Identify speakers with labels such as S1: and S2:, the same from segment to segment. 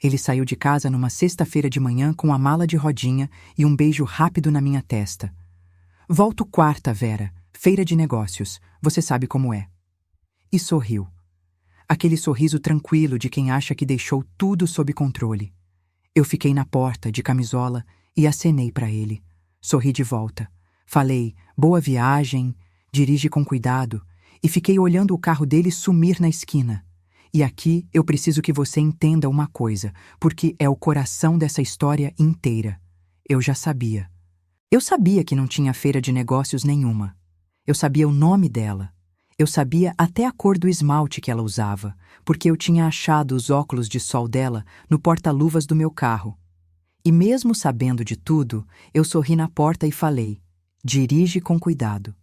S1: Ele saiu de casa numa sexta-feira de manhã com a mala de rodinha e um beijo rápido na minha testa. Volto quarta, Vera. Feira de negócios. Você sabe como é. E sorriu. Aquele sorriso tranquilo de quem acha que deixou tudo sob controle. Eu fiquei na porta, de camisola, e acenei para ele. Sorri de volta. Falei, boa viagem, dirige com cuidado, e fiquei olhando o carro dele sumir na esquina. E aqui eu preciso que você entenda uma coisa, porque é o coração dessa história inteira. Eu já sabia. Eu sabia que não tinha feira de negócios nenhuma. Eu sabia o nome dela. Eu sabia até a cor do esmalte que ela usava, porque eu tinha achado os óculos de sol dela no porta-luvas do meu carro. E mesmo sabendo de tudo, eu sorri na porta e falei, dirige com cuidado.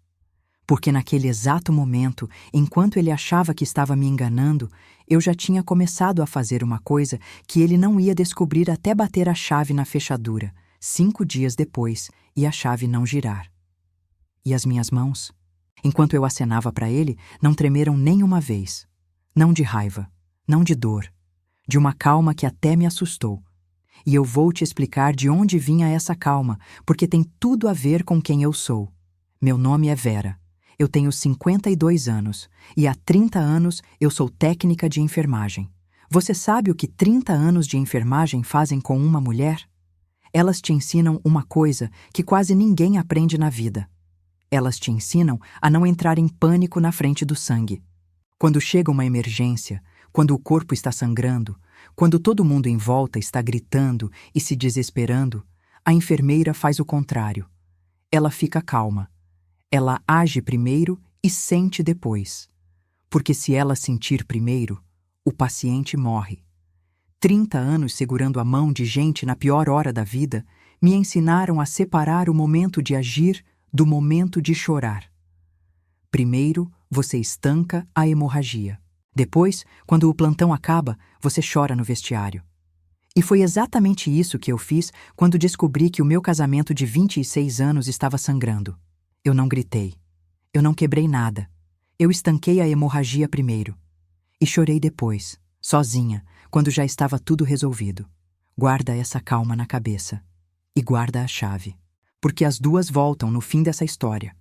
S1: Porque naquele exato momento, enquanto ele achava que estava me enganando, eu já tinha começado a fazer uma coisa que ele não ia descobrir até bater a chave na fechadura, 5 dias depois, e a chave não girar. E as minhas mãos? Enquanto eu acenava para ele, não tremeram nem uma vez. Não de raiva, não de dor, de uma calma que até me assustou. E eu vou te explicar de onde vinha essa calma, porque tem tudo a ver com quem eu sou. Meu nome é Vera. Eu tenho 52 anos, e há 30 anos eu sou técnica de enfermagem. Você sabe o que 30 anos de enfermagem fazem com uma mulher? Elas te ensinam uma coisa que quase ninguém aprende na vida. Elas te ensinam a não entrar em pânico na frente do sangue. Quando chega uma emergência, quando o corpo está sangrando, quando todo mundo em volta está gritando e se desesperando, a enfermeira faz o contrário. Ela fica calma. Ela age primeiro e sente depois. Porque se ela sentir primeiro, o paciente morre. 30 anos segurando a mão de gente na pior hora da vida me ensinaram a separar o momento de agir do momento de chorar. Primeiro, você estanca a hemorragia. Depois, quando o plantão acaba, você chora no vestiário. E foi exatamente isso que eu fiz quando descobri que o meu casamento de 26 anos estava sangrando. Eu não gritei. Eu não quebrei nada. Eu estanquei a hemorragia primeiro. E chorei depois, sozinha, quando já estava tudo resolvido. Guarda essa calma na cabeça. E guarda a chave. Porque as duas voltam no fim dessa história.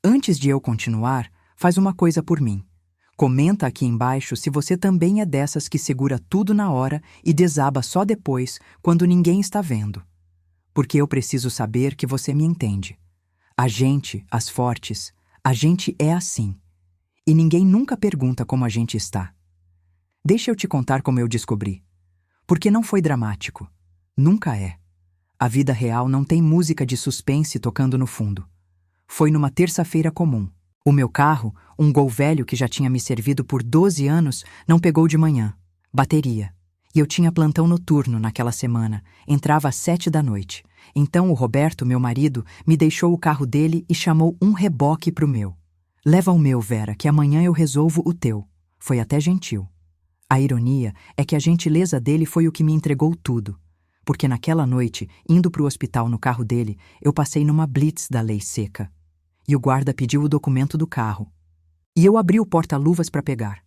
S1: Antes de eu continuar, faz uma coisa por mim. Comenta aqui embaixo se você também é dessas que segura tudo na hora e desaba só depois, quando ninguém está vendo. Porque eu preciso saber que você me entende. A gente, as fortes, a gente é assim. E ninguém nunca pergunta como a gente está. Deixa eu te contar como eu descobri. Porque não foi dramático. Nunca é. A vida real não tem música de suspense tocando no fundo. Foi numa terça-feira comum. O meu carro, um Gol velho que já tinha me servido por 12 anos, não pegou de manhã. Bateria. E eu tinha plantão noturno naquela semana. Entrava às 7 da noite. Então o Roberto, meu marido, me deixou o carro dele e chamou um reboque pro meu. Leva o meu, Vera, que amanhã eu resolvo o teu. Foi até gentil. A ironia é que a gentileza dele foi o que me entregou tudo. Porque naquela noite, indo pro hospital no carro dele, eu passei numa blitz da lei seca. E o guarda pediu o documento do carro. E eu abri o porta-luvas para pegar.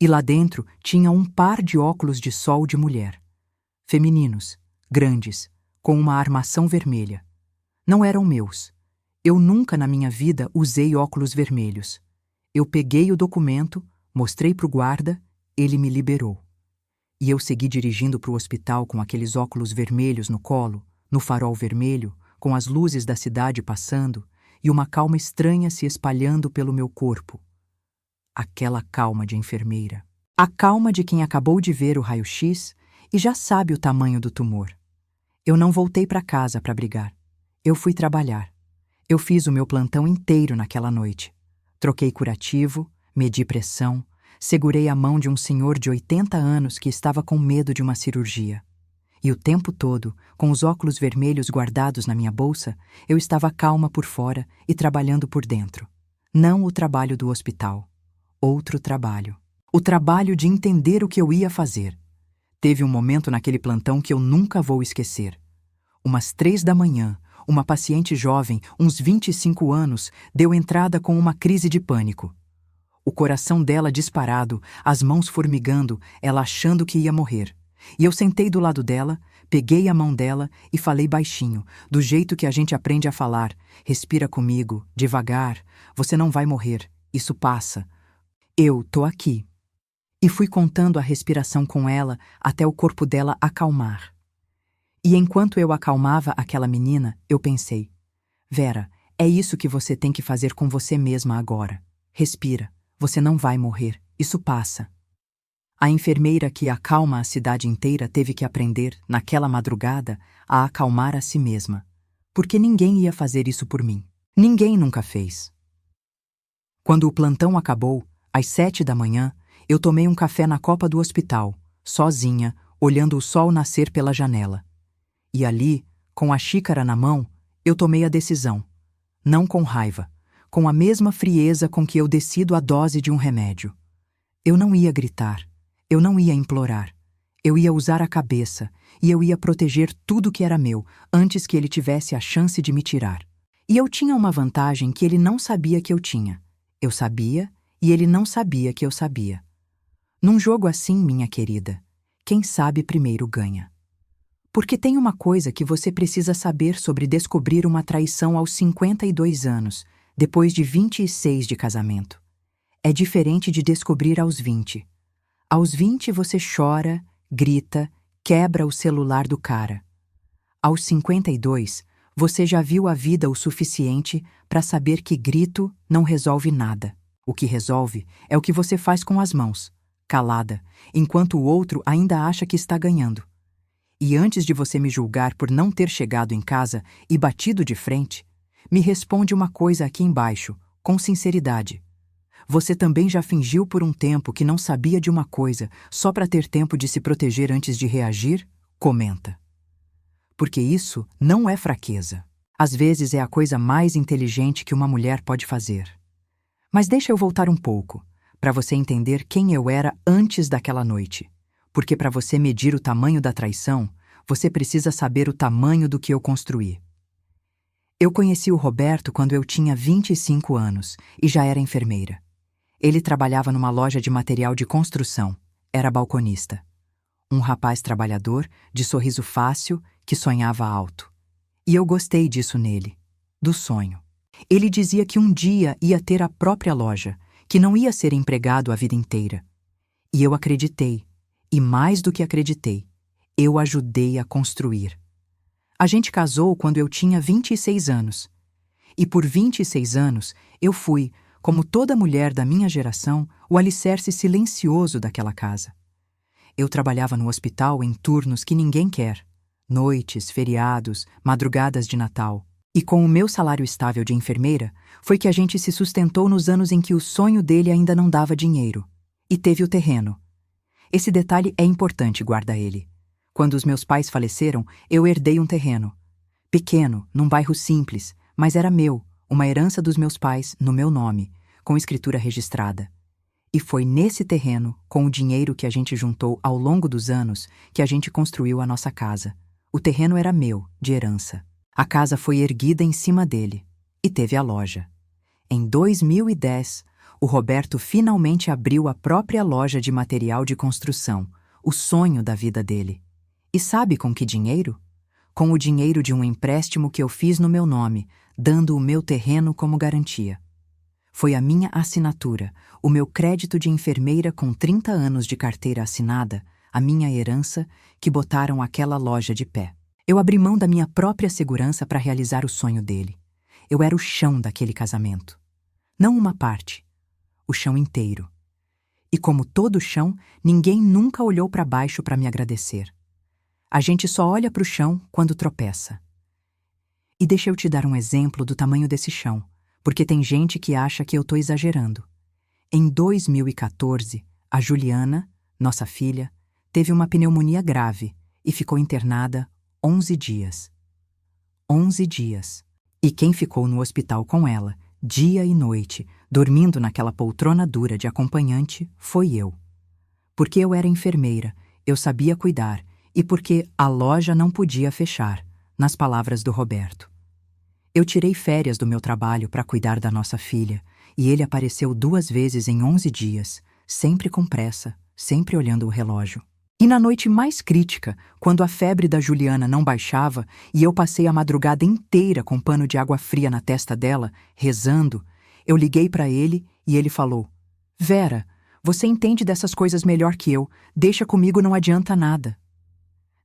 S1: E lá dentro tinha um par de óculos de sol de mulher. Femininos, grandes, com uma armação vermelha. Não eram meus. Eu nunca na minha vida usei óculos vermelhos. Eu peguei o documento, mostrei pro guarda, ele me liberou. E eu segui dirigindo pro hospital com aqueles óculos vermelhos no colo, no farol vermelho, com as luzes da cidade passando, e uma calma estranha se espalhando pelo meu corpo. Aquela calma de enfermeira. A calma de quem acabou de ver o raio-x e já sabe o tamanho do tumor. Eu não voltei para casa para brigar. Eu fui trabalhar. Eu fiz o meu plantão inteiro naquela noite. Troquei curativo, medi pressão, segurei a mão de um senhor de 80 anos que estava com medo de uma cirurgia. E o tempo todo, com os óculos vermelhos guardados na minha bolsa, eu estava calma por fora e trabalhando por dentro. Não o trabalho do hospital. Outro trabalho. O trabalho de entender o que eu ia fazer. Teve um momento naquele plantão que eu nunca vou esquecer. Umas 3 da manhã, uma paciente jovem, uns 25 anos, deu entrada com uma crise de pânico. O coração dela disparado, as mãos formigando, ela achando que ia morrer. E eu sentei do lado dela, peguei a mão dela e falei baixinho, do jeito que a gente aprende a falar. Respira comigo, devagar. Você não vai morrer. Isso passa. Eu tô aqui. E fui contando a respiração com ela até o corpo dela acalmar. E enquanto eu acalmava aquela menina, eu pensei: Vera, é isso que você tem que fazer com você mesma agora. Respira. Você não vai morrer. Isso passa. A enfermeira que acalma a cidade inteira teve que aprender, naquela madrugada, a acalmar a si mesma. Porque ninguém ia fazer isso por mim. Ninguém nunca fez. Quando o plantão acabou, às 7 da manhã, eu tomei um café na copa do hospital, sozinha, olhando o sol nascer pela janela. E ali, com a xícara na mão, eu tomei a decisão. Não com raiva, com a mesma frieza com que eu decido a dose de um remédio. Eu não ia gritar. Eu não ia implorar. Eu ia usar a cabeça e eu ia proteger tudo que era meu antes que ele tivesse a chance de me tirar. E eu tinha uma vantagem que ele não sabia que eu tinha. Eu sabia e ele não sabia que eu sabia. Num jogo assim, minha querida, quem sabe primeiro ganha. Porque tem uma coisa que você precisa saber sobre descobrir uma traição aos 52 anos, depois de 26 de casamento. É diferente de descobrir aos 20. Aos 20 você chora, grita, quebra o celular do cara. Aos 52, você já viu a vida o suficiente para saber que grito não resolve nada. O que resolve é o que você faz com as mãos, calada, enquanto o outro ainda acha que está ganhando. E antes de você me julgar por não ter chegado em casa e batido de frente, me responde uma coisa aqui embaixo, com sinceridade. Você também já fingiu por um tempo que não sabia de uma coisa só para ter tempo de se proteger antes de reagir? Comenta. Porque isso não é fraqueza. Às vezes é a coisa mais inteligente que uma mulher pode fazer. Mas deixa eu voltar um pouco, para você entender quem eu era antes daquela noite. Porque para você medir o tamanho da traição, você precisa saber o tamanho do que eu construí. Eu conheci o Roberto quando eu tinha 25 anos e já era enfermeira. Ele trabalhava numa loja de material de construção. Era balconista. Um rapaz trabalhador, de sorriso fácil, que sonhava alto. E eu gostei disso nele, do sonho. Ele dizia que um dia ia ter a própria loja, que não ia ser empregado a vida inteira. E eu acreditei, e mais do que acreditei, eu ajudei a construir. A gente casou quando eu tinha 26 anos. E por 26 anos, eu fui, como toda mulher da minha geração, o alicerce silencioso daquela casa. Eu trabalhava no hospital em turnos que ninguém quer. Noites, feriados, madrugadas de Natal. E com o meu salário estável de enfermeira, foi que a gente se sustentou nos anos em que o sonho dele ainda não dava dinheiro. E teve o terreno. Esse detalhe é importante, guarda ele. Quando os meus pais faleceram, eu herdei um terreno. Pequeno, num bairro simples, mas era meu, uma herança dos meus pais, no meu nome, com escritura registrada. E foi nesse terreno, com o dinheiro que a gente juntou ao longo dos anos, que a gente construiu a nossa casa. O terreno era meu, de herança. A casa foi erguida em cima dele. E teve a loja. Em 2010, o Roberto finalmente abriu a própria loja de material de construção, o sonho da vida dele. E sabe com que dinheiro? Com o dinheiro de um empréstimo que eu fiz no meu nome, dando o meu terreno como garantia. Foi a minha assinatura, o meu crédito de enfermeira com 30 anos de carteira assinada, a minha herança, que botaram aquela loja de pé. Eu abri mão da minha própria segurança para realizar o sonho dele. Eu era o chão daquele casamento. Não uma parte, o chão inteiro. E como todo chão, ninguém nunca olhou para baixo para me agradecer. A gente só olha para o chão quando tropeça. E deixa eu te dar um exemplo do tamanho desse chão, porque tem gente que acha que eu tô exagerando. Em 2014, a Juliana, nossa filha, teve uma pneumonia grave e ficou internada 11 dias. 11 dias. E quem ficou no hospital com ela, dia e noite, dormindo naquela poltrona dura de acompanhante, foi eu. Porque eu era enfermeira, eu sabia cuidar, e porque a loja não podia fechar, nas palavras do Roberto. Eu tirei férias do meu trabalho para cuidar da nossa filha, e ele apareceu 2 vezes em 11 dias, sempre com pressa, sempre olhando o relógio. E na noite mais crítica, quando a febre da Juliana não baixava e eu passei a madrugada inteira com pano de água fria na testa dela, rezando, eu liguei para ele e ele falou: Vera, você entende dessas coisas melhor que eu, deixa comigo, não adianta nada.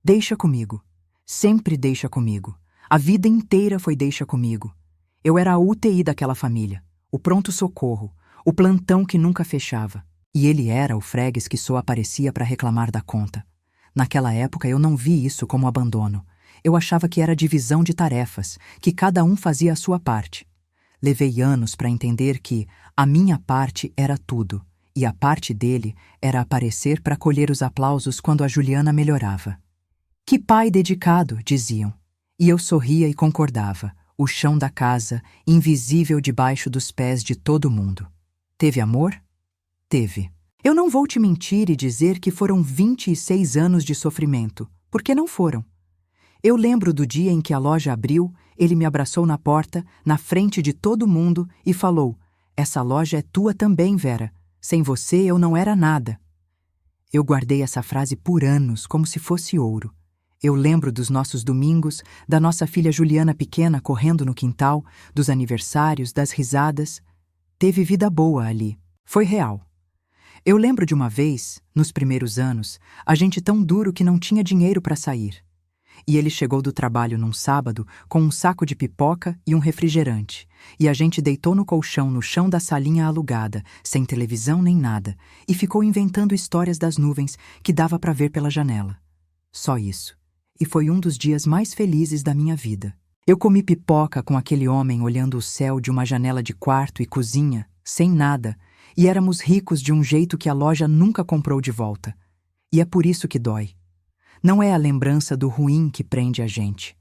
S1: Deixa comigo. Sempre deixa comigo. A vida inteira foi deixa comigo. Eu era a UTI daquela família, o pronto-socorro, o plantão que nunca fechava. E ele era o fregues que só aparecia para reclamar da conta. Naquela época eu não vi isso como abandono. Eu achava que era divisão de tarefas, que cada um fazia a sua parte. Levei anos para entender que a minha parte era tudo, e a parte dele era aparecer para colher os aplausos quando a Juliana melhorava. Que pai dedicado, diziam. E eu sorria e concordava, o chão da casa, invisível debaixo dos pés de todo mundo. Teve amor? Teve. Eu não vou te mentir e dizer que foram 26 anos de sofrimento, porque não foram. Eu lembro do dia em que a loja abriu, ele me abraçou na porta, na frente de todo mundo, e falou: Essa loja é tua também, Vera. Sem você eu não era nada. Eu guardei essa frase por anos, como se fosse ouro. Eu lembro dos nossos domingos, da nossa filha Juliana pequena correndo no quintal, dos aniversários, das risadas. Teve vida boa ali. Foi real. Eu lembro de uma vez, nos primeiros anos, a gente tão duro que não tinha dinheiro para sair. E ele chegou do trabalho num sábado com um saco de pipoca e um refrigerante, e a gente deitou no colchão no chão da salinha alugada, sem televisão nem nada, e ficou inventando histórias das nuvens que dava para ver pela janela. Só isso. E foi um dos dias mais felizes da minha vida. Eu comi pipoca com aquele homem olhando o céu de uma janela de quarto e cozinha, sem nada, e éramos ricos de um jeito que a loja nunca comprou de volta. E é por isso que dói. Não é a lembrança do ruim que prende a gente.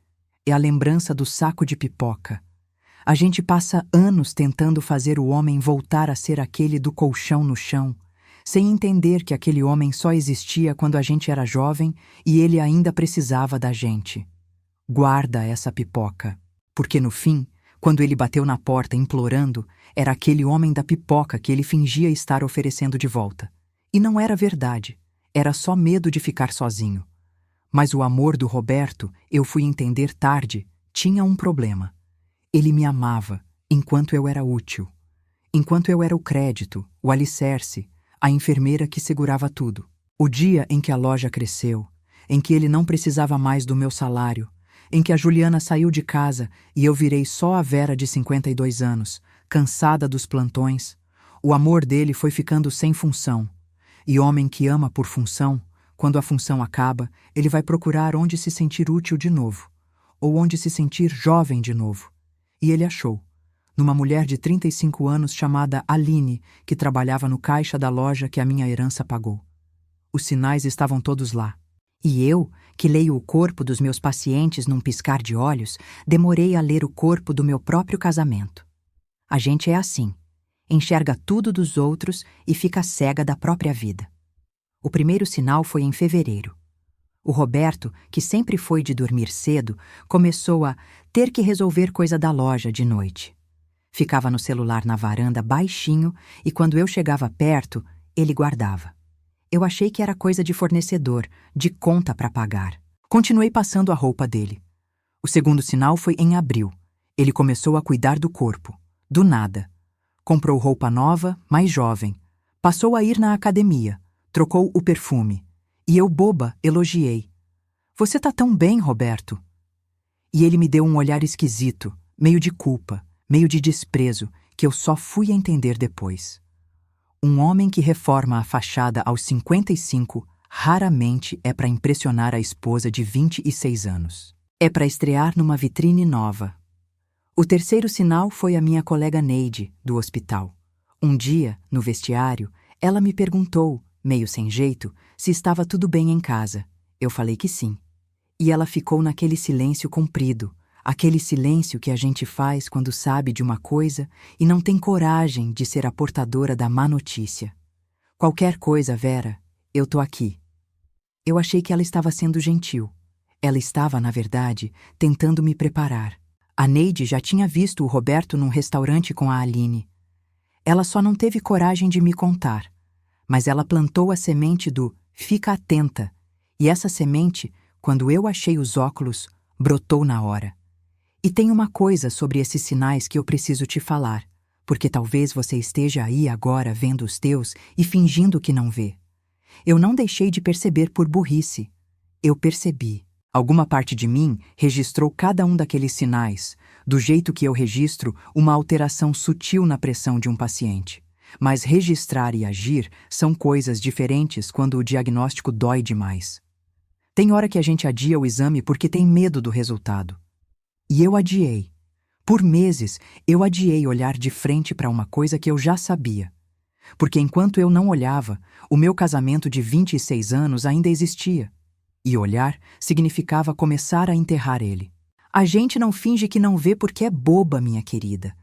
S1: É a lembrança do saco de pipoca. A gente passa anos tentando fazer o homem voltar a ser aquele do colchão no chão, sem entender que aquele homem só existia quando a gente era jovem e ele ainda precisava da gente. Guarda essa pipoca, porque no fim, quando ele bateu na porta implorando, era aquele homem da pipoca que ele fingia estar oferecendo de volta. E não era verdade, era só medo de ficar sozinho. Mas o amor do Roberto, eu fui entender tarde, tinha um problema. Ele me amava, enquanto eu era útil. Enquanto eu era o crédito, o alicerce, a enfermeira que segurava tudo. O dia em que a loja cresceu, em que ele não precisava mais do meu salário, em que a Juliana saiu de casa e eu virei só a Vera de 52 anos, cansada dos plantões, o amor dele foi ficando sem função. E homem que ama por função, quando a função acaba, ele vai procurar onde se sentir útil de novo, ou onde se sentir jovem de novo. E ele achou, numa mulher de 35 anos chamada Aline, que trabalhava no caixa da loja que a minha herança pagou. Os sinais estavam todos lá. E eu, que leio o corpo dos meus pacientes num piscar de olhos, demorei a ler o corpo do meu próprio casamento. A gente é assim, enxerga tudo dos outros e fica cega da própria vida. O primeiro sinal foi em fevereiro. O Roberto, que sempre foi de dormir cedo, começou a ter que resolver coisa da loja de noite. Ficava no celular na varanda baixinho e quando eu chegava perto, ele guardava. Eu achei que era coisa de fornecedor, de conta para pagar. Continuei passando a roupa dele. O segundo sinal foi em abril. Ele começou a cuidar do corpo. Do nada. Comprou roupa nova, mais jovem. Passou a ir na academia. Trocou o perfume. E eu, boba, elogiei. Você tá tão bem, Roberto. E ele me deu um olhar esquisito, meio de culpa, meio de desprezo, que eu só fui entender depois. Um homem que reforma a fachada aos 55 raramente é para impressionar a esposa de 26 anos. É para estrear numa vitrine nova. O terceiro sinal foi a minha colega Neide, do hospital. Um dia, no vestiário, ela me perguntou, meio sem jeito, se estava tudo bem em casa. Eu falei que sim. E ela ficou naquele silêncio comprido, aquele silêncio que a gente faz quando sabe de uma coisa e não tem coragem de ser a portadora da má notícia. Qualquer coisa, Vera, eu tô aqui. Eu achei que ela estava sendo gentil. Ela estava, na verdade, tentando me preparar. A Neide já tinha visto o Roberto num restaurante com a Aline. Ela só não teve coragem de me contar, mas ela plantou a semente do "fica atenta", E essa semente, quando eu achei os óculos, brotou na hora. E tem uma coisa sobre esses sinais que eu preciso te falar, porque talvez você esteja aí agora vendo os teus e fingindo que não vê. Eu não deixei de perceber por burrice. Eu percebi. Alguma parte de mim registrou cada um daqueles sinais, do jeito que eu registro uma alteração sutil na pressão de um paciente. Mas registrar e agir são coisas diferentes quando o diagnóstico dói demais. Tem hora que a gente adia o exame porque tem medo do resultado. E eu adiei. Por meses, eu adiei olhar de frente para uma coisa que eu já sabia. Porque enquanto eu não olhava, o meu casamento de 26 anos ainda existia. E olhar significava começar a enterrar ele. A gente não finge que não vê porque é boba, minha querida.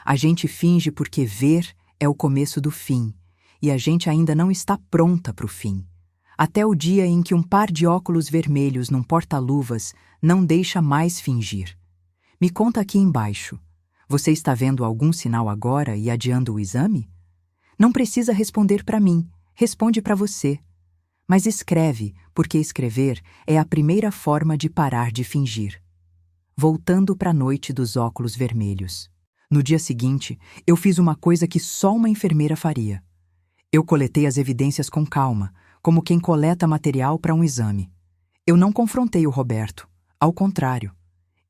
S1: A gente finge porque ver é o começo do fim, e a gente ainda não está pronta para o fim. Até o dia em que um par de óculos vermelhos num porta-luvas não deixa mais fingir. Me conta aqui embaixo. Você está vendo algum sinal agora e adiando o exame? Não precisa responder para mim, responde para você. Mas escreve, porque escrever é a primeira forma de parar de fingir. Voltando para a noite dos óculos vermelhos. No dia seguinte, eu fiz uma coisa que só uma enfermeira faria. Eu coletei as evidências com calma, como quem coleta material para um exame. Eu não confrontei o Roberto. Ao contrário,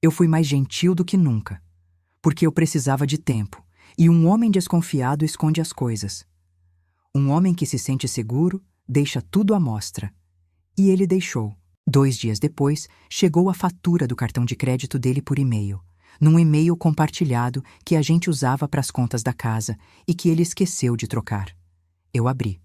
S1: eu fui mais gentil do que nunca. Porque eu precisava de tempo, e um homem desconfiado esconde as coisas. Um homem que se sente seguro deixa tudo à mostra. E ele deixou. 2 dias depois, chegou a fatura do cartão de crédito dele por e-mail, num e-mail compartilhado que a gente usava para as contas da casa e que ele esqueceu de trocar. Eu abri.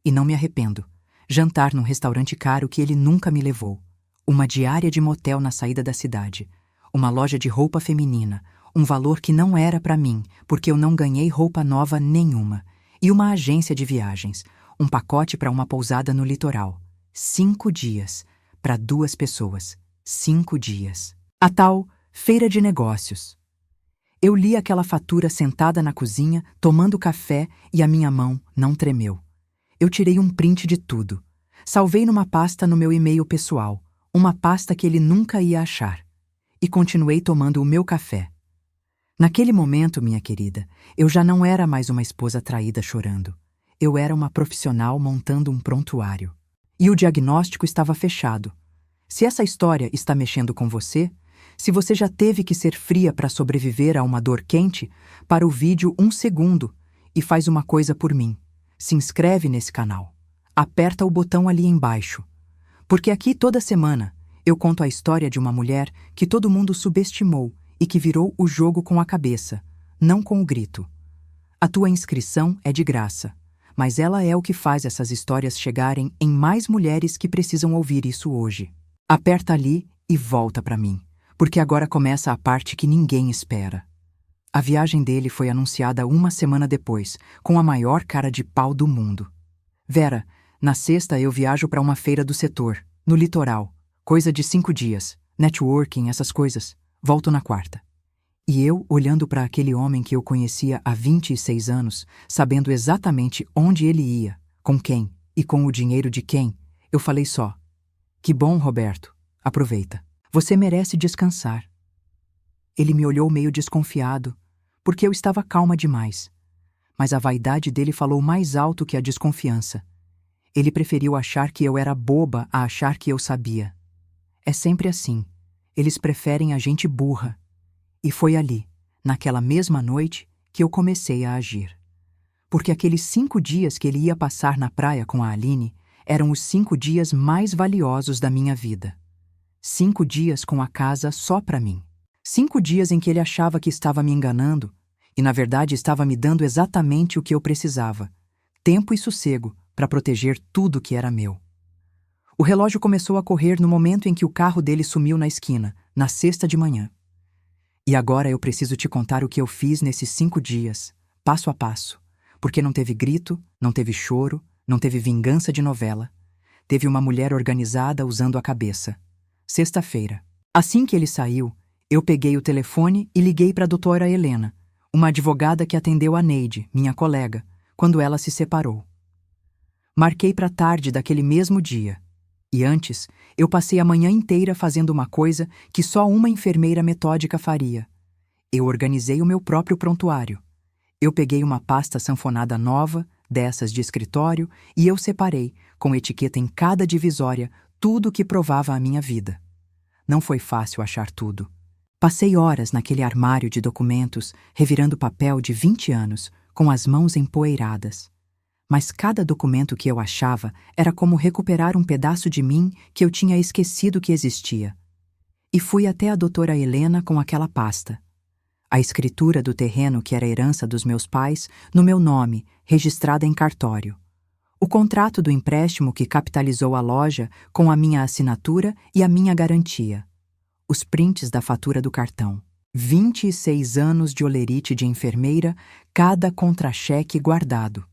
S1: E não me arrependo. Jantar num restaurante caro que ele nunca me levou. Uma diária de motel na saída da cidade. Uma loja de roupa feminina. Um valor que não era para mim, porque eu não ganhei roupa nova nenhuma. E uma agência de viagens. Um pacote para uma pousada no litoral. 5 dias. Para 2 pessoas. 5 dias. A tal feira de negócios. Eu li aquela fatura sentada na cozinha, tomando café, e a minha mão não tremeu. Eu tirei um print de tudo. Salvei numa pasta no meu e-mail pessoal, uma pasta que ele nunca ia achar. E continuei tomando o meu café. Naquele momento, minha querida, eu já não era mais uma esposa traída chorando. Eu era uma profissional montando um prontuário. E o diagnóstico estava fechado. Se essa história está mexendo com você, se você já teve que ser fria para sobreviver a uma dor quente, para o vídeo 1 segundo e faz uma coisa por mim. Se inscreve nesse canal. Aperta o botão ali embaixo. Porque aqui toda semana eu conto a história de uma mulher que todo mundo subestimou e que virou o jogo com a cabeça, não com o grito. A tua inscrição é de graça, mas ela é o que faz essas histórias chegarem em mais mulheres que precisam ouvir isso hoje. Aperta ali e volta para mim, porque agora começa a parte que ninguém espera. A viagem dele foi anunciada 1 semana depois, com a maior cara de pau do mundo. Vera, na sexta eu viajo para uma feira do setor, no litoral, coisa de 5 dias, networking, essas coisas. Volto na quarta. E eu, olhando para aquele homem que eu conhecia há 26 anos, sabendo exatamente onde ele ia, com quem e com o dinheiro de quem, eu falei só: que bom, Roberto, aproveita. Você merece descansar. Ele me olhou meio desconfiado, porque eu estava calma demais. Mas a vaidade dele falou mais alto que a desconfiança. Ele preferiu achar que eu era boba a achar que eu sabia. É sempre assim. Eles preferem a gente burra. E foi ali, naquela mesma noite, que eu comecei a agir. Porque aqueles 5 dias que ele ia passar na praia com a Aline eram os 5 dias mais valiosos da minha vida. 5 dias com a casa só para mim. 5 dias em que ele achava que estava me enganando e, na verdade, estava me dando exatamente o que eu precisava. Tempo e sossego para proteger tudo que era meu. O relógio começou a correr no momento em que o carro dele sumiu na esquina, na sexta de manhã. E agora eu preciso te contar o que eu fiz nesses 5 dias, passo a passo, porque não teve grito, não teve choro, não teve vingança de novela. Teve uma mulher organizada usando a cabeça. Sexta-feira. Assim que ele saiu, eu peguei o telefone e liguei para a doutora Helena, uma advogada que atendeu a Neide, minha colega, quando ela se separou. Marquei para tarde daquele mesmo dia. E antes, eu passei a manhã inteira fazendo uma coisa que só uma enfermeira metódica faria. Eu organizei o meu próprio prontuário. Eu peguei uma pasta sanfonada nova, dessas de escritório, e eu separei, com etiqueta em cada divisória, tudo o que provava a minha vida. Não foi fácil achar tudo. Passei horas naquele armário de documentos, revirando papel de 20 anos, com as mãos empoeiradas. Mas cada documento que eu achava era como recuperar um pedaço de mim que eu tinha esquecido que existia. E fui até a doutora Helena com aquela pasta. A escritura do terreno que era herança dos meus pais, no meu nome, registrada em cartório. O contrato do empréstimo que capitalizou a loja com a minha assinatura e a minha garantia. Os prints da fatura do cartão. 26 anos de holerite de enfermeira, cada contra-cheque guardado.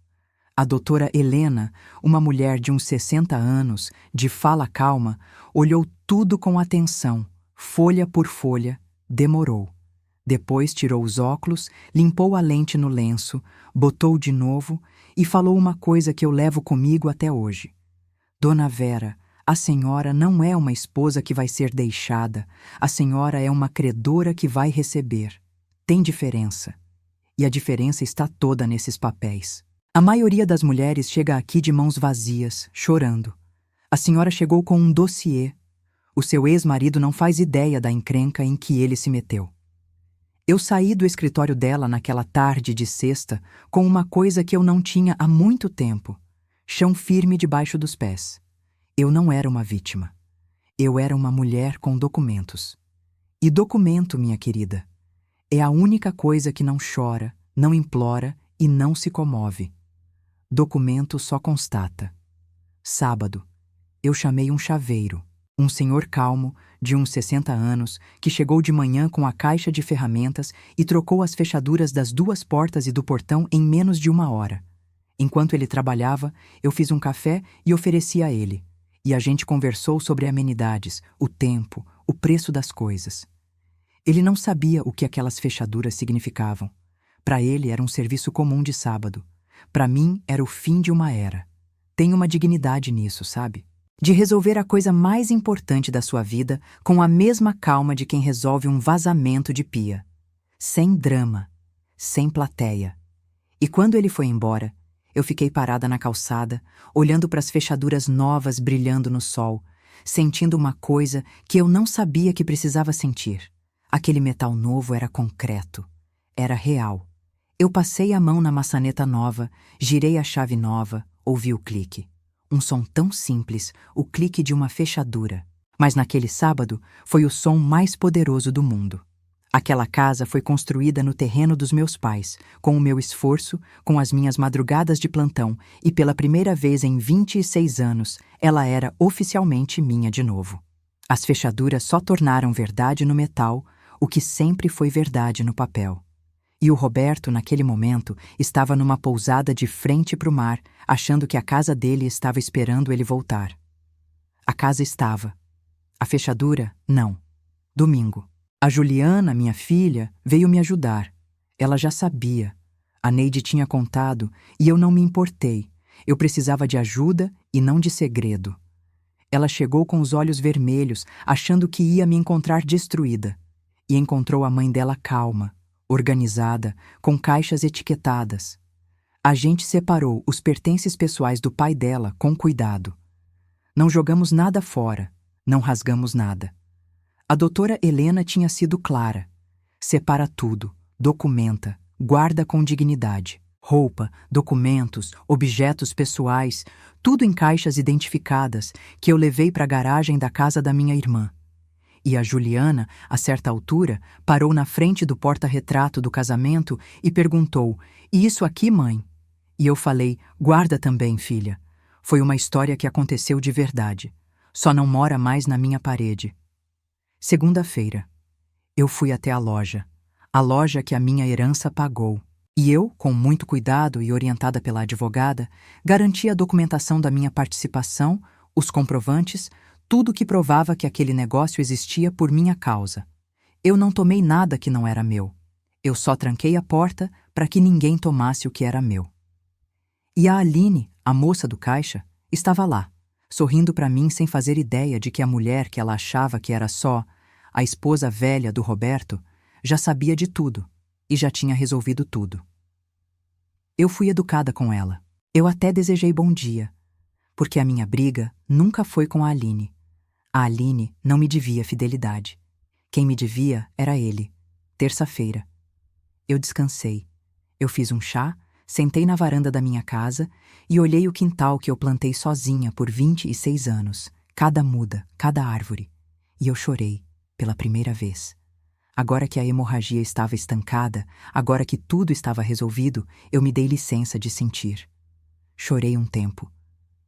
S1: A doutora Helena, uma mulher de uns 60 anos, de fala calma, olhou tudo com atenção, folha por folha, demorou. Depois tirou os óculos, limpou a lente no lenço, botou de novo e falou uma coisa que eu levo comigo até hoje. Dona Vera, a senhora não é uma esposa que vai ser deixada, a senhora é uma credora que vai receber. Tem diferença. E a diferença está toda nesses papéis. A maioria das mulheres chega aqui de mãos vazias, chorando. A senhora chegou com um dossiê. O seu ex-marido não faz ideia da encrenca em que ele se meteu. Eu saí do escritório dela naquela tarde de sexta com uma coisa que eu não tinha há muito tempo: chão firme debaixo dos pés. Eu não era uma vítima. Eu era uma mulher com documentos. E documento, minha querida, é a única coisa que não chora, não implora e não se comove. Documento só constata. Sábado, eu chamei um chaveiro, um senhor calmo, de uns 60 anos, que chegou de manhã com a caixa de ferramentas e trocou as fechaduras das 2 portas e do portão em menos de 1 hora. Enquanto ele trabalhava, eu fiz um café e ofereci a ele. E a gente conversou sobre amenidades, o tempo, o preço das coisas. Ele não sabia o que aquelas fechaduras significavam. Para ele era um serviço comum de sábado. Para mim, era o fim de uma era. Tem uma dignidade nisso, sabe? De resolver a coisa mais importante da sua vida com a mesma calma de quem resolve um vazamento de pia. Sem drama, sem plateia. E quando ele foi embora, eu fiquei parada na calçada, olhando para as fechaduras novas brilhando no sol, sentindo uma coisa que eu não sabia que precisava sentir. Aquele metal novo era concreto, era real. Eu passei a mão na maçaneta nova, girei a chave nova, ouvi o clique. Um som tão simples, o clique de uma fechadura. Mas naquele sábado foi o som mais poderoso do mundo. Aquela casa foi construída no terreno dos meus pais, com o meu esforço, com as minhas madrugadas de plantão, e pela primeira vez em 26 anos, ela era oficialmente minha de novo. As fechaduras só tornaram verdade no metal o que sempre foi verdade no papel. E o Roberto, naquele momento, estava numa pousada de frente para o mar, achando que a casa dele estava esperando ele voltar. A casa estava. A fechadura, não. Domingo. A Juliana, minha filha, veio me ajudar. Ela já sabia. A Neide tinha contado e eu não me importei. Eu precisava de ajuda e não de segredo. Ela chegou com os olhos vermelhos, achando que ia me encontrar destruída. E encontrou a mãe dela calma, organizada, com caixas etiquetadas. A gente separou os pertences pessoais do pai dela com cuidado. Não jogamos nada fora, não rasgamos nada. A doutora Helena tinha sido clara. Separa tudo, documenta, guarda com dignidade. Roupa, documentos, objetos pessoais, tudo em caixas identificadas que eu levei para a garagem da casa da minha irmã. E a Juliana, a certa altura, parou na frente do porta-retrato do casamento e perguntou: "E isso aqui, mãe?" E eu falei: "Guarda também, filha. Foi uma história que aconteceu de verdade. Só não mora mais na minha parede." Segunda-feira. Eu fui até a loja que a minha herança pagou. E eu, com muito cuidado e orientada pela advogada, garanti a documentação da minha participação, os comprovantes, tudo que provava que aquele negócio existia por minha causa. Eu não tomei nada que não era meu. Eu só tranquei a porta para que ninguém tomasse o que era meu. E a Aline, a moça do caixa, estava lá, sorrindo para mim sem fazer ideia de que a mulher que ela achava que era só a esposa velha do Roberto já sabia de tudo e já tinha resolvido tudo. Eu fui educada com ela. Eu até desejei bom dia, porque a minha briga nunca foi com a Aline. A Aline não me devia fidelidade. Quem me devia era ele. Terça-feira. Eu descansei. Eu fiz um chá, sentei na varanda da minha casa e olhei o quintal que eu plantei sozinha por 26 anos, cada muda, cada árvore. E eu chorei, pela primeira vez. Agora que a hemorragia estava estancada, agora que tudo estava resolvido, eu me dei licença de sentir. Chorei um tempo,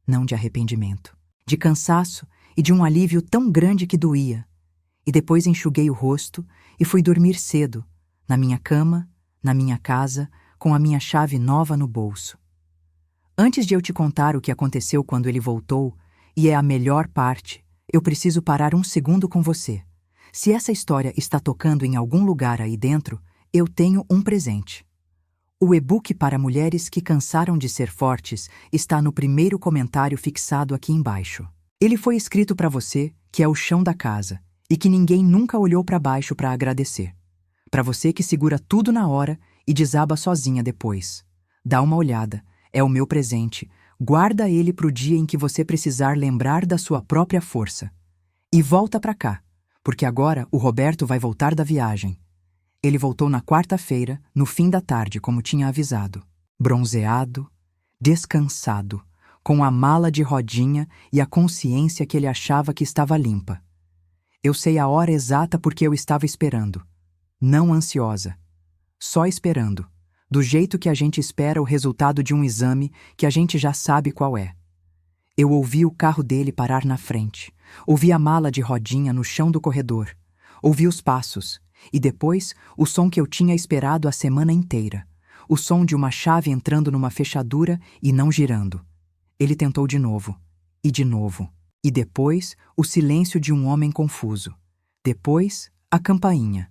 S1: não de arrependimento, de cansaço e de um alívio tão grande que doía. E depois enxuguei o rosto e fui dormir cedo, na minha cama, na minha casa, com a minha chave nova no bolso. Antes de eu te contar o que aconteceu quando ele voltou, e é a melhor parte, eu preciso parar um segundo com você. Se essa história está tocando em algum lugar aí dentro, eu tenho um presente. O e-book para mulheres que cansaram de ser fortes está no primeiro comentário fixado aqui embaixo. Ele foi escrito para você, que é o chão da casa, e que ninguém nunca olhou para baixo para agradecer. Para você que segura tudo na hora e desaba sozinha depois. Dá uma olhada, é o meu presente. Guarda ele pro dia em que você precisar lembrar da sua própria força. E volta para cá, porque agora o Roberto vai voltar da viagem. Ele voltou na quarta-feira, no fim da tarde, como tinha avisado. Bronzeado, descansado, com a mala de rodinha e a consciência que ele achava que estava limpa. Eu sei a hora exata porque eu estava esperando. Não ansiosa. Só esperando. Do jeito que a gente espera o resultado de um exame que a gente já sabe qual é. Eu ouvi o carro dele parar na frente. Ouvi a mala de rodinha no chão do corredor. Ouvi os passos. E depois, o som que eu tinha esperado a semana inteira. O som de uma chave entrando numa fechadura e não girando. Ele tentou de novo. E de novo. E depois, o silêncio de um homem confuso. Depois, a campainha.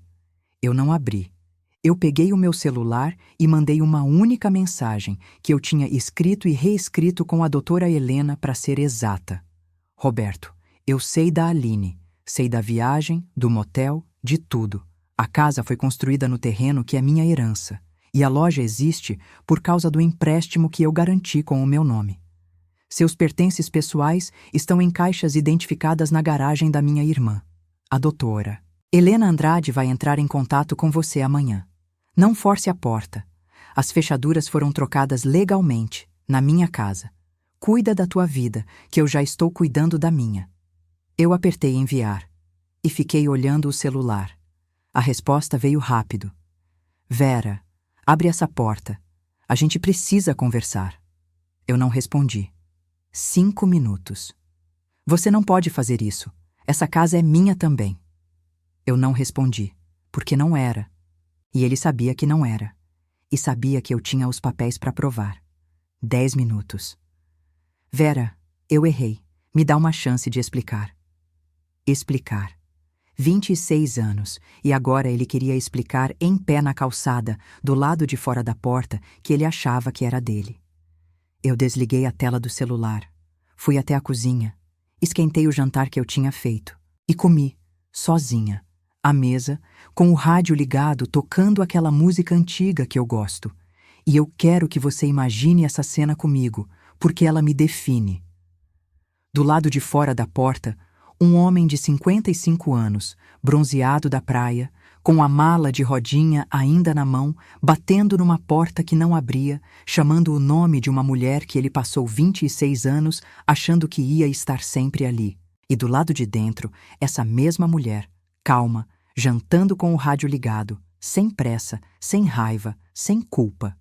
S1: Eu não abri. Eu peguei o meu celular e mandei uma única mensagem que eu tinha escrito e reescrito com a doutora Helena para ser exata. Roberto, eu sei da Aline, sei da viagem, do motel, de tudo. A casa foi construída no terreno que é minha herança, e a loja existe por causa do empréstimo que eu garanti com o meu nome. Seus pertences pessoais estão em caixas identificadas na garagem da minha irmã, a doutora. Helena Andrade vai entrar em contato com você amanhã. Não force a porta. As fechaduras foram trocadas legalmente, na minha casa. Cuida da tua vida, que eu já estou cuidando da minha. Eu apertei enviar e fiquei olhando o celular. A resposta veio rápido. Vera, abre essa porta. A gente precisa conversar. Eu não respondi. 5 minutos. Você não pode fazer isso. Essa casa é minha também. Eu não respondi, porque não era. E ele sabia que não era. E sabia que eu tinha os papéis para provar. 10 minutos. Vera, eu errei. Me dá uma chance de explicar. Explicar. 26 anos, e agora ele queria explicar em pé na calçada, do lado de fora da porta, que ele achava que era dele. Eu desliguei a tela do celular. Fui até a cozinha. Esquentei o jantar que eu tinha feito. E comi, sozinha. À mesa, com o rádio ligado, tocando aquela música antiga que eu gosto. E eu quero que você imagine essa cena comigo, porque ela me define. Do lado de fora da porta, um homem de 55 anos, bronzeado da praia, com a mala de rodinha ainda na mão, batendo numa porta que não abria, chamando o nome de uma mulher que ele passou 26 anos achando que ia estar sempre ali. E do lado de dentro, essa mesma mulher, calma, jantando com o rádio ligado, sem pressa, sem raiva, sem culpa.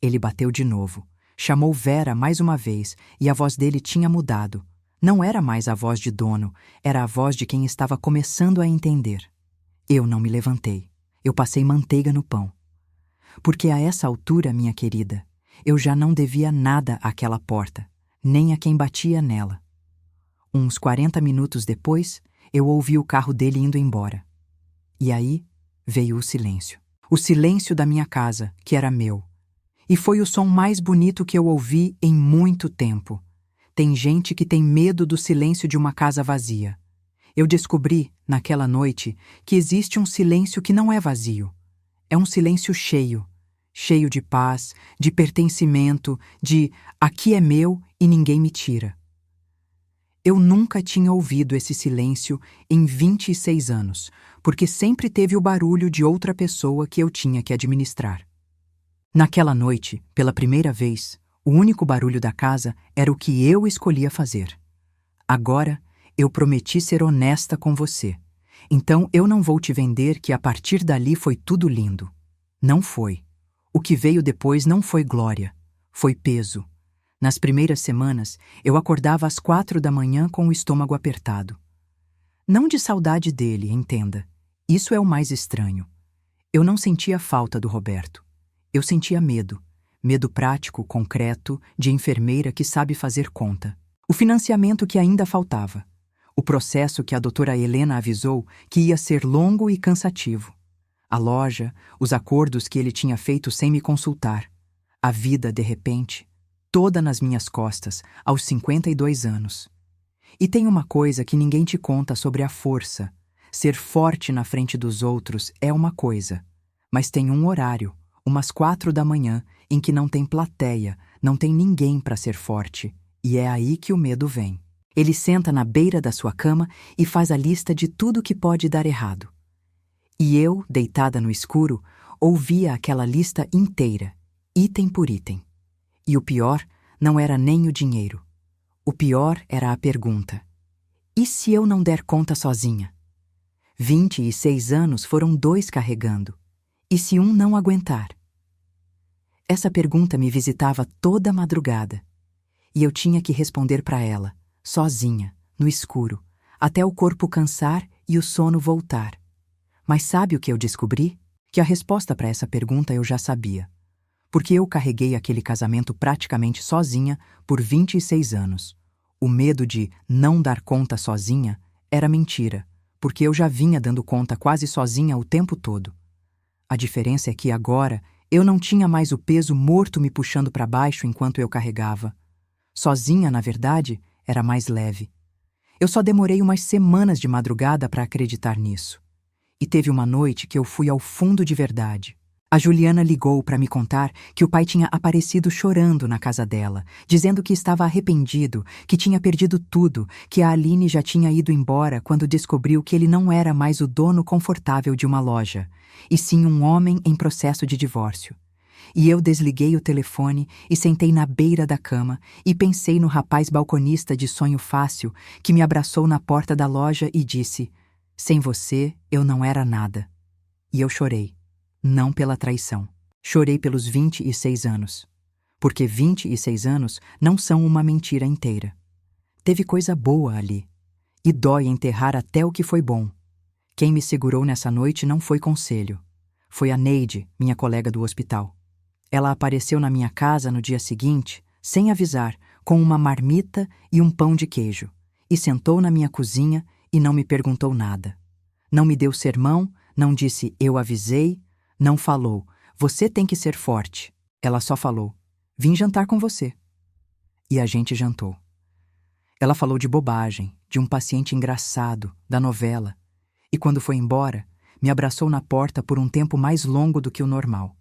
S1: Ele bateu de novo. Chamou Vera mais uma vez e a voz dele tinha mudado. Não era mais a voz de dono, era a voz de quem estava começando a entender. Eu não me levantei. Eu passei manteiga no pão. Porque a essa altura, minha querida, eu já não devia nada àquela porta, nem a quem batia nela. Uns 40 minutos depois, eu ouvi o carro dele indo embora. E aí veio o silêncio. O silêncio da minha casa, que era meu. E foi o som mais bonito que eu ouvi em muito tempo. Tem gente que tem medo do silêncio de uma casa vazia. Eu descobri, naquela noite, que existe um silêncio que não é vazio. É um silêncio cheio, cheio de paz, de pertencimento, de aqui é meu e ninguém me tira. Eu nunca tinha ouvido esse silêncio em 26 anos, porque sempre teve o barulho de outra pessoa que eu tinha que administrar. Naquela noite, pela primeira vez, o único barulho da casa era o que eu escolhia fazer. Agora, eu prometi ser honesta com você. Então eu não vou te vender que a partir dali foi tudo lindo. Não foi. O que veio depois não foi glória, foi peso. Nas primeiras semanas, eu acordava às 4 da manhã com o estômago apertado. Não de saudade dele, entenda. Isso é o mais estranho. Eu não sentia falta do Roberto. Eu sentia medo. Medo prático, concreto, de enfermeira que sabe fazer conta. O financiamento que ainda faltava. O processo que a doutora Helena avisou que ia ser longo e cansativo. A loja, os acordos que ele tinha feito sem me consultar. A vida, de repente, toda nas minhas costas, aos 52 anos. E tem uma coisa que ninguém te conta sobre a força. Ser forte na frente dos outros é uma coisa, mas tem um horário, umas 4 da manhã, em que não tem plateia, não tem ninguém para ser forte, e é aí que o medo vem. Ele senta na beira da sua cama e faz a lista de tudo que pode dar errado. E eu, deitada no escuro, ouvia aquela lista inteira, item por item. E o pior não era nem o dinheiro. O pior era a pergunta: e se eu não der conta sozinha? 26 anos foram 2 carregando. E se um não aguentar? Essa pergunta me visitava toda madrugada. E eu tinha que responder para ela, sozinha, no escuro, até o corpo cansar e o sono voltar. Mas sabe o que eu descobri? Que a resposta para essa pergunta eu já sabia. Porque eu carreguei aquele casamento praticamente sozinha por 26 anos. O medo de não dar conta sozinha era mentira, porque eu já vinha dando conta quase sozinha o tempo todo. A diferença é que agora eu não tinha mais o peso morto me puxando para baixo enquanto eu carregava. Sozinha, na verdade, era mais leve. Eu só demorei umas semanas de madrugada para acreditar nisso. E teve uma noite que eu fui ao fundo de verdade. A Juliana ligou para me contar que o pai tinha aparecido chorando na casa dela, dizendo que estava arrependido, que tinha perdido tudo, que a Aline já tinha ido embora quando descobriu que ele não era mais o dono confortável de uma loja, e sim um homem em processo de divórcio. E eu desliguei o telefone e sentei na beira da cama e pensei no rapaz balconista de sonho fácil que me abraçou na porta da loja e disse: "Sem você, eu não era nada." E eu chorei. Não pela traição. Chorei pelos 26 anos. Porque 26 anos não são uma mentira inteira. Teve coisa boa ali. E dói enterrar até o que foi bom. Quem me segurou nessa noite não foi conselho. Foi a Neide, minha colega do hospital. Ela apareceu na minha casa no dia seguinte, sem avisar, com uma marmita e um pão de queijo. E sentou na minha cozinha e não me perguntou nada. Não me deu sermão, não disse "eu avisei", não falou "você tem que ser forte". Ela só falou "vim jantar com você". E a gente jantou. Ela falou de bobagem, de um paciente engraçado, da novela. E quando foi embora, me abraçou na porta por um tempo mais longo do que o normal.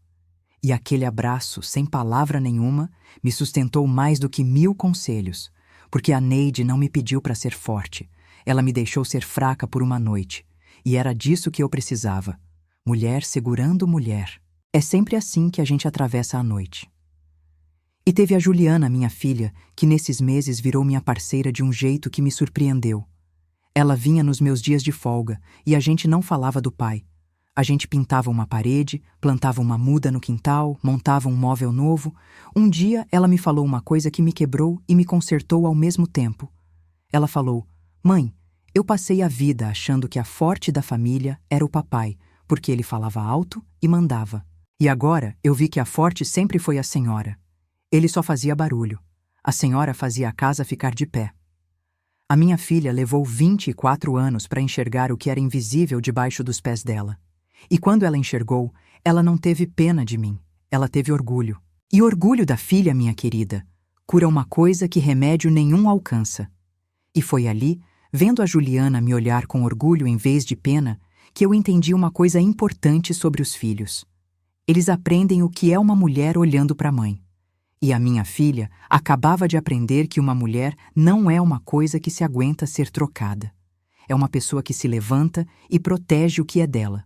S1: E aquele abraço, sem palavra nenhuma, me sustentou mais do que 1000 conselhos, porque a Neide não me pediu para ser forte. Ela me deixou ser fraca por uma noite. E era disso que eu precisava. Mulher segurando mulher. É sempre assim que a gente atravessa a noite. E teve a Juliana, minha filha, que nesses meses virou minha parceira de um jeito que me surpreendeu. Ela vinha nos meus dias de folga e a gente não falava do pai. A gente pintava uma parede, plantava uma muda no quintal, montava um móvel novo. Um dia ela me falou uma coisa que me quebrou e me consertou ao mesmo tempo. Ela falou: "Mãe, eu passei a vida achando que a forte da família era o papai, porque ele falava alto e mandava. E agora eu vi que a forte sempre foi a senhora. Ele só fazia barulho. A senhora fazia a casa ficar de pé." A minha filha levou 24 anos para enxergar o que era invisível debaixo dos pés dela. E quando ela enxergou, ela não teve pena de mim. Ela teve orgulho. E orgulho da filha, minha querida. cura uma coisa que remédio nenhum alcança. E foi ali, vendo a Juliana me olhar com orgulho em vez de pena, que eu entendi uma coisa importante sobre os filhos. Eles aprendem o que é uma mulher olhando para a mãe. E a minha filha acabava de aprender que uma mulher não é uma coisa que se aguenta ser trocada. É uma pessoa que se levanta e protege o que é dela.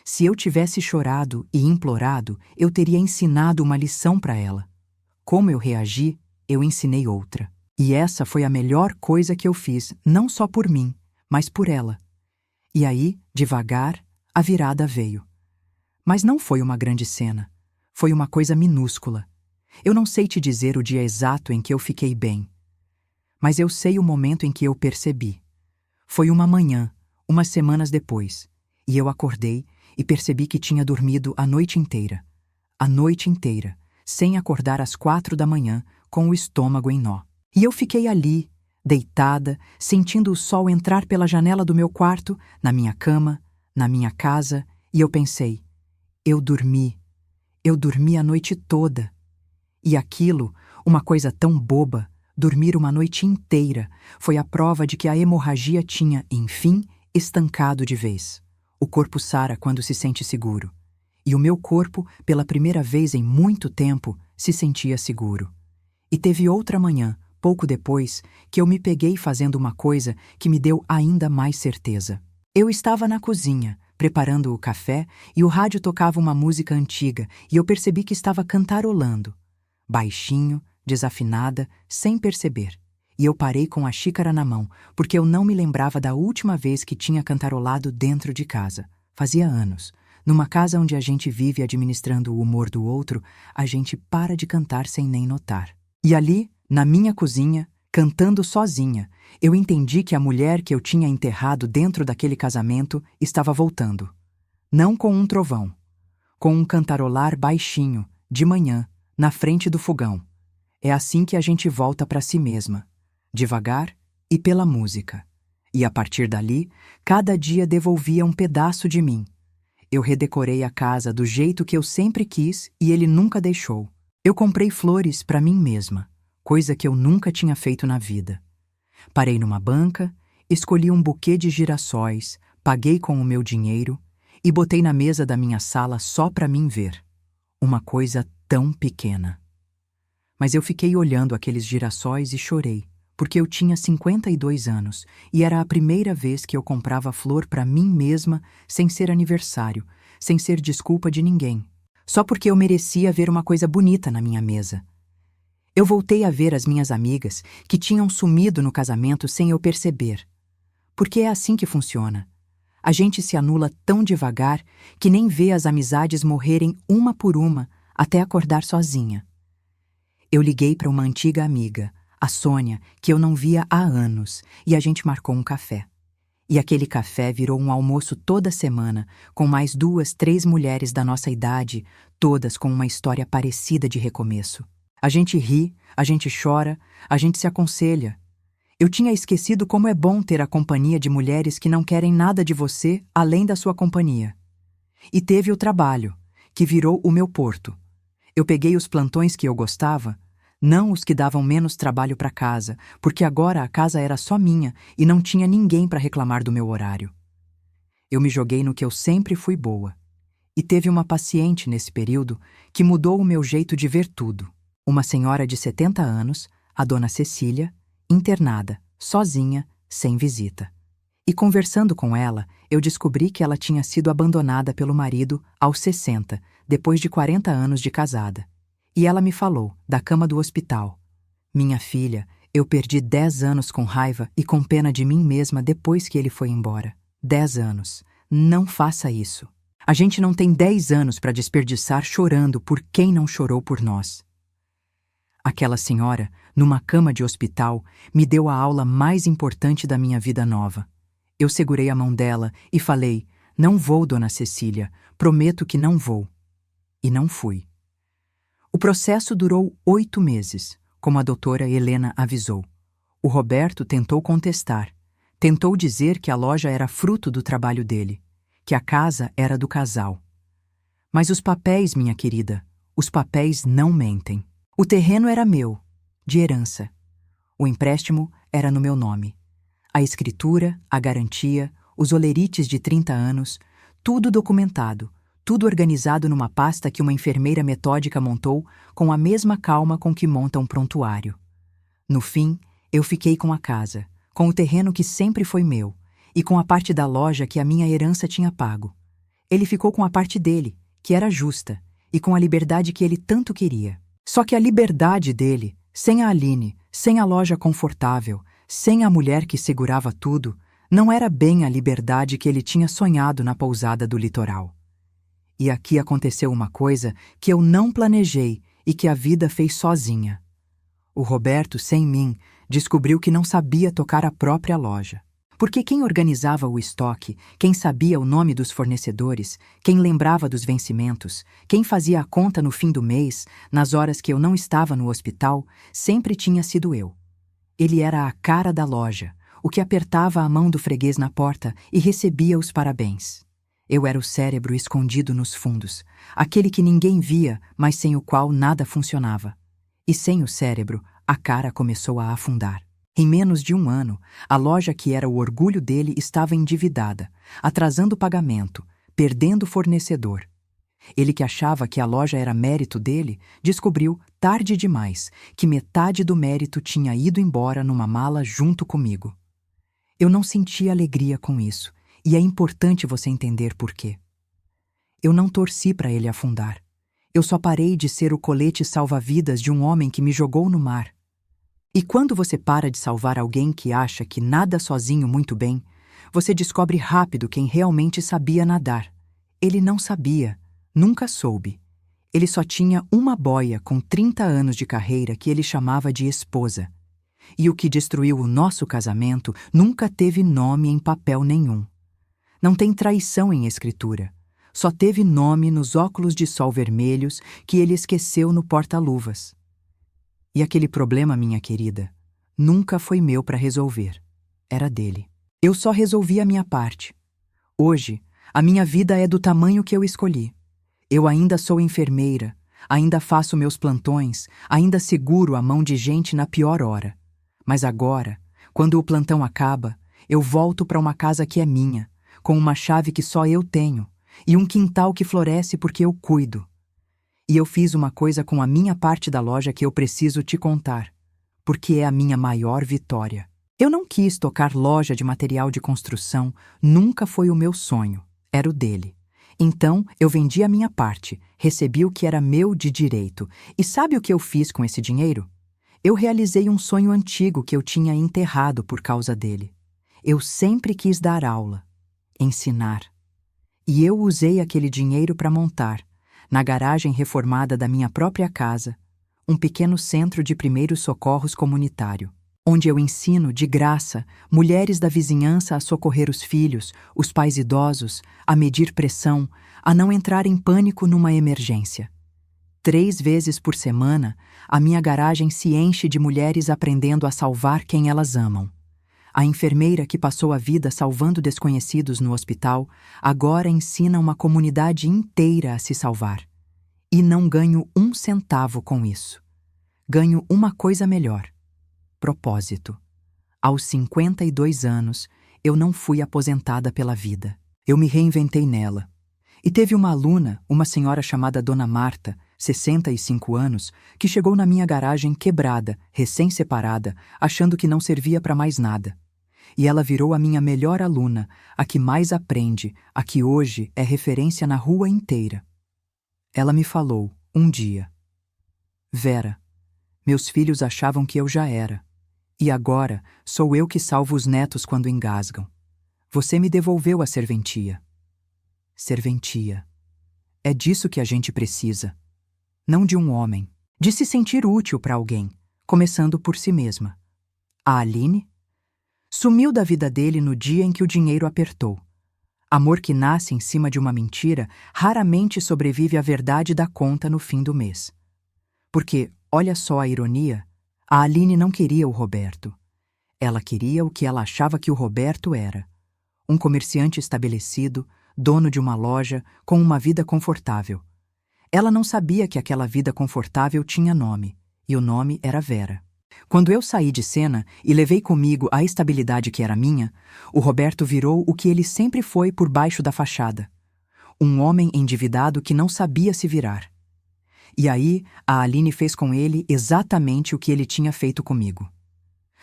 S1: Se eu tivesse chorado e implorado, eu teria ensinado uma lição para ela. Como eu reagi, eu ensinei outra. E essa foi a melhor coisa que eu fiz, não só por mim, mas por ela. E aí, devagar, a virada veio. Mas não foi uma grande cena. Foi uma coisa minúscula. Eu não sei te dizer o dia exato em que eu fiquei bem. Mas eu sei o momento em que eu percebi. Foi uma manhã, umas semanas depois, e eu acordei e percebi que tinha dormido a noite inteira. A noite inteira, sem acordar às 4 da manhã, com o estômago em nó. E eu fiquei ali, deitada, sentindo o sol entrar pela janela do meu quarto, na minha cama, na minha casa, e eu pensei, eu dormi a noite toda. E aquilo, uma coisa tão boba, dormir uma noite inteira, foi a prova de que a hemorragia tinha, enfim, estancado de vez. O corpo sara quando se sente seguro. E o meu corpo, pela primeira vez em muito tempo, se sentia seguro. E teve outra manhã, pouco depois, que eu me peguei fazendo uma coisa que me deu ainda mais certeza. Eu estava na cozinha, preparando o café, e o rádio tocava uma música antiga, e eu percebi que estava cantarolando. Baixinho, desafinada, sem perceber. E eu parei com a xícara na mão, porque eu não me lembrava da última vez que tinha cantarolado dentro de casa. Fazia anos. Numa casa onde a gente vive administrando o humor do outro, a gente para de cantar sem nem notar. E ali, na minha cozinha, cantando sozinha, eu entendi que a mulher que eu tinha enterrado dentro daquele casamento estava voltando. Não com um trovão, com um cantarolar baixinho, de manhã, na frente do fogão. É assim que a gente volta para si mesma, devagar e pela música. E a partir dali, cada dia devolvia um pedaço de mim. Eu redecorei a casa do jeito que eu sempre quis e ele nunca deixou. Eu comprei flores para mim mesma, coisa que eu nunca tinha feito na vida. Parei numa banca, escolhi um buquê de girassóis, paguei com o meu dinheiro e botei na mesa da minha sala só para mim ver. Uma coisa tão pequena. Mas eu fiquei olhando aqueles girassóis e chorei, porque eu tinha 52 anos e era a primeira vez que eu comprava flor para mim mesma sem ser aniversário, sem ser desculpa de ninguém, só porque eu merecia ver uma coisa bonita na minha mesa. Eu voltei a ver as minhas amigas que tinham sumido no casamento sem eu perceber. Porque é assim que funciona. A gente se anula tão devagar que nem vê as amizades morrerem uma por uma até acordar sozinha. Eu liguei para uma antiga amiga, a Sônia, que eu não via há anos, e a gente marcou um café. E aquele café virou um almoço toda semana, com mais 2, 3 mulheres da nossa idade, todas com uma história parecida de recomeço. A gente ri, a gente chora, a gente se aconselha. Eu tinha esquecido como é bom ter a companhia de mulheres que não querem nada de você além da sua companhia. E teve o trabalho, que virou o meu porto. Eu peguei os plantões que eu gostava, não os que davam menos trabalho para casa, porque agora a casa era só minha e não tinha ninguém para reclamar do meu horário. Eu me joguei no que eu sempre fui boa. E teve uma paciente nesse período que mudou o meu jeito de ver tudo. Uma senhora de 70 anos, a dona Cecília, internada, sozinha, sem visita. E conversando com ela, eu descobri que ela tinha sido abandonada pelo marido aos 60, depois de 40 anos de casada. E ela me falou, da cama do hospital. Minha filha, eu perdi 10 anos com raiva e com pena de mim mesma depois que ele foi embora. 10 anos. Não faça isso. A gente não tem 10 anos para desperdiçar chorando por quem não chorou por nós. Aquela senhora, numa cama de hospital, me deu a aula mais importante da minha vida nova. Eu segurei a mão dela e falei, não vou, dona Cecília, prometo que não vou. E não fui. O processo durou 8 meses, como a doutora Helena avisou. O Roberto tentou contestar. Tentou dizer que a loja era fruto do trabalho dele, que a casa era do casal. Mas os papéis, minha querida, os papéis não mentem. O terreno era meu. de herança. O empréstimo era no meu nome. A escritura, a garantia, os olerites de 30 anos, tudo documentado, tudo organizado numa pasta que uma enfermeira metódica montou com a mesma calma com que monta um prontuário. No fim, eu fiquei com a casa, com o terreno que sempre foi meu, e com a parte da loja que a minha herança tinha pago. Ele ficou com a parte dele, que era justa, e com a liberdade que ele tanto queria. Só que a liberdade dele, sem a Aline, sem a loja confortável, sem a mulher que segurava tudo, não era bem a liberdade que ele tinha sonhado na pousada do litoral. E aqui aconteceu uma coisa que eu não planejei e que a vida fez sozinha. O Roberto, sem mim, descobriu que não sabia tocar a própria loja. Porque quem organizava o estoque, quem sabia o nome dos fornecedores, quem lembrava dos vencimentos, quem fazia a conta no fim do mês, nas horas que eu não estava no hospital, sempre tinha sido eu. Ele era a cara da loja, o que apertava a mão do freguês na porta e recebia os parabéns. Eu era o cérebro escondido nos fundos, aquele que ninguém via, mas sem o qual nada funcionava. E sem o cérebro, a cara começou a afundar. Em menos de um ano, a loja que era o orgulho dele estava endividada, atrasando o pagamento, perdendo fornecedor. Ele que achava que a loja era mérito dele, descobriu, tarde demais, que metade do mérito tinha ido embora numa mala junto comigo. Eu não sentia alegria com isso, e é importante você entender por quê. Eu não torci para ele afundar. Eu só parei de ser o colete salva-vidas de um homem que me jogou no mar. E quando você para de salvar alguém que acha que nada sozinho muito bem, você descobre rápido quem realmente sabia nadar. Ele não sabia, nunca soube. Ele só tinha uma boia com 30 anos de carreira que ele chamava de esposa. E o que destruiu o nosso casamento nunca teve nome em papel nenhum. Não tem traição em escritura. Só teve nome nos óculos de sol vermelhos que ele esqueceu no porta-luvas. E aquele problema, minha querida, nunca foi meu para resolver. Era dele. Eu só resolvi a minha parte. Hoje, a minha vida é do tamanho que eu escolhi. Eu ainda sou enfermeira, ainda faço meus plantões, ainda seguro a mão de gente na pior hora. Mas agora, quando o plantão acaba, eu volto para uma casa que é minha, com uma chave que só eu tenho, e um quintal que floresce porque eu cuido. E eu fiz uma coisa com a minha parte da loja que eu preciso te contar, porque é a minha maior vitória. Eu não quis tocar loja de material de construção, nunca foi o meu sonho, era o dele. Então, eu vendi a minha parte, recebi o que era meu de direito. E sabe o que eu fiz com esse dinheiro? Eu realizei um sonho antigo que eu tinha enterrado por causa dele. Eu sempre quis dar aula, ensinar. E eu usei aquele dinheiro para montar, na garagem reformada da minha própria casa, um pequeno centro de primeiros socorros comunitário, onde eu ensino, de graça, mulheres da vizinhança a socorrer os filhos, os pais idosos, a medir pressão, a não entrar em pânico numa emergência. 3 vezes por semana, a minha garagem se enche de mulheres aprendendo a salvar quem elas amam. A enfermeira que passou a vida salvando desconhecidos no hospital agora ensina uma comunidade inteira a se salvar. E não ganho 1 centavo com isso. Ganho uma coisa melhor: propósito. Aos 52 anos, eu não fui aposentada pela vida. Eu me reinventei nela. E teve uma aluna, uma senhora chamada Dona Marta, 65 anos, que chegou na minha garagem quebrada, recém-separada, achando que não servia para mais nada. E ela virou a minha melhor aluna, a que mais aprende, a que hoje é referência na rua inteira. Ela me falou, um dia: Vera, meus filhos achavam que eu já era. E agora sou eu que salvo os netos quando engasgam. Você me devolveu a serventia. Serventia. É disso que a gente precisa. Não de um homem. De se sentir útil para alguém, começando por si mesma. A Aline sumiu da vida dele no dia em que o dinheiro apertou. Amor que nasce em cima de uma mentira raramente sobrevive à verdade da conta no fim do mês. Porque, olha só a ironia, a Aline não queria o Roberto. Ela queria o que ela achava que o Roberto era. Um comerciante estabelecido, dono de uma loja, com uma vida confortável. Ela não sabia que aquela vida confortável tinha nome, e o nome era Vera. Quando eu saí de cena e levei comigo a estabilidade que era minha, o Roberto virou o que ele sempre foi por baixo da fachada. Um homem endividado que não sabia se virar. E aí, a Aline fez com ele exatamente o que ele tinha feito comigo.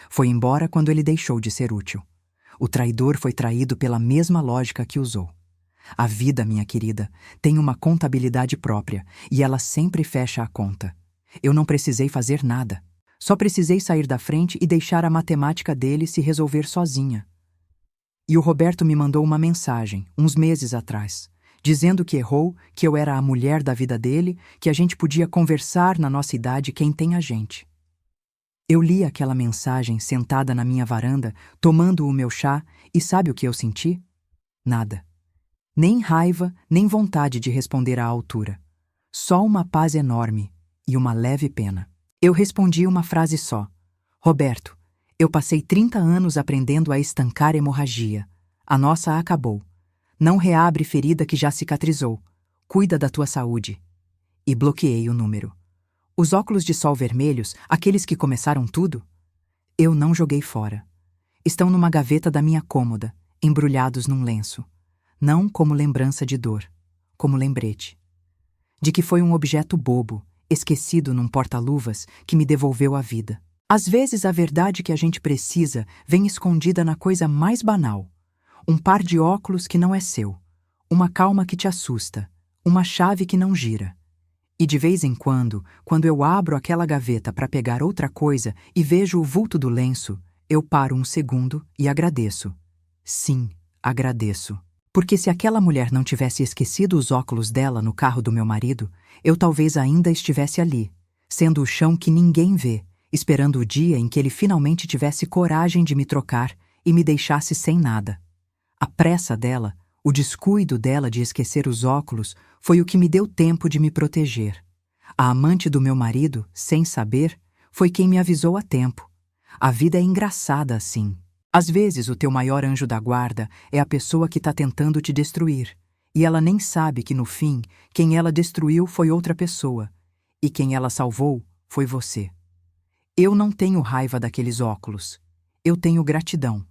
S1: Foi embora quando ele deixou de ser útil. O traidor foi traído pela mesma lógica que usou. A vida, minha querida, tem uma contabilidade própria e ela sempre fecha a conta. Eu não precisei fazer nada. Só precisei sair da frente e deixar a matemática dele se resolver sozinha. E o Roberto me mandou uma mensagem, uns meses atrás, dizendo que errou, que eu era a mulher da vida dele, que a gente podia conversar na nossa idade quem tem a gente. Eu li aquela mensagem sentada na minha varanda, tomando o meu chá, e sabe o que eu senti? Nada. Nem raiva, nem vontade de responder à altura. Só uma paz enorme e uma leve pena. Eu respondi uma frase só. Roberto, eu passei 30 anos aprendendo a estancar hemorragia. A nossa acabou. Não reabre ferida que já cicatrizou. Cuida da tua saúde. E bloqueei o número. Os óculos de sol vermelhos, aqueles que começaram tudo? Eu não joguei fora. Estão numa gaveta da minha cômoda, embrulhados num lenço. Não como lembrança de dor, como lembrete. De que foi um objeto bobo, esquecido num porta-luvas que me devolveu a vida. Às vezes a verdade que a gente precisa vem escondida na coisa mais banal. Um par de óculos que não é seu, uma calma que te assusta, uma chave que não gira. E de vez em quando eu abro aquela gaveta para pegar outra coisa e vejo o vulto do lenço, eu paro um segundo e agradeço. Sim, agradeço. Porque se aquela mulher não tivesse esquecido os óculos dela no carro do meu marido, eu talvez ainda estivesse ali, sendo o chão que ninguém vê, esperando o dia em que ele finalmente tivesse coragem de me trocar e me deixasse sem nada. A pressa dela, o descuido dela de esquecer os óculos, foi o que me deu tempo de me proteger. A amante do meu marido, sem saber, foi quem me avisou a tempo. A vida é engraçada assim. Às vezes o teu maior anjo da guarda é a pessoa que está tentando te destruir, e ela nem sabe que no fim, quem ela destruiu foi outra pessoa, e quem ela salvou foi você. Eu não tenho raiva daqueles óculos. Eu tenho gratidão.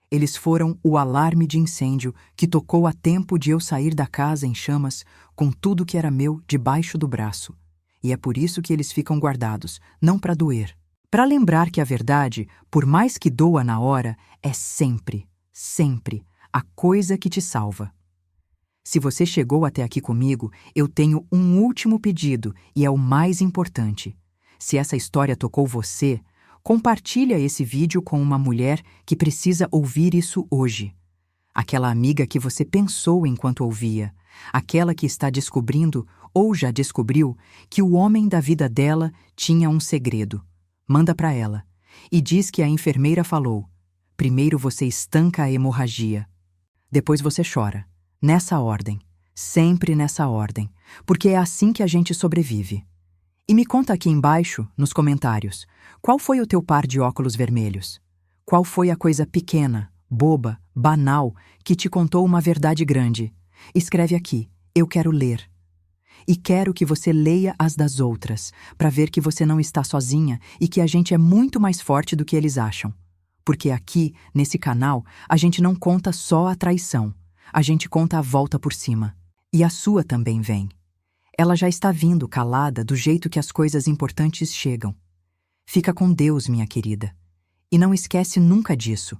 S1: Eles foram o alarme de incêndio que tocou a tempo de eu sair da casa em chamas com tudo que era meu debaixo do braço. E é por isso que eles ficam guardados, não para doer. Para lembrar que a verdade, por mais que doa na hora, é sempre, sempre a coisa que te salva. Se você chegou até aqui comigo, eu tenho um último pedido e é o mais importante. Se essa história tocou você, compartilha esse vídeo com uma mulher que precisa ouvir isso hoje. Aquela amiga que você pensou enquanto ouvia, aquela que está descobrindo ou já descobriu que o homem da vida dela tinha um segredo. Manda para ela e diz que a enfermeira falou: primeiro você estanca a hemorragia, depois você chora. Nessa ordem, sempre nessa ordem, porque é assim que a gente sobrevive. E me conta aqui embaixo, nos comentários, qual foi o teu par de óculos vermelhos? Qual foi a coisa pequena, boba, banal, que te contou uma verdade grande? Escreve aqui, eu quero ler. E quero que você leia as das outras, para ver que você não está sozinha e que a gente é muito mais forte do que eles acham. Porque aqui, nesse canal, a gente não conta só a traição, a gente conta a volta por cima. E a sua também vem. Ela já está vindo calada do jeito que as coisas importantes chegam. Fica com Deus, minha querida. E não esquece nunca disso.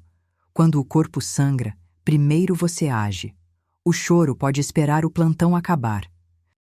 S1: Quando o corpo sangra, primeiro você age. O choro pode esperar o plantão acabar.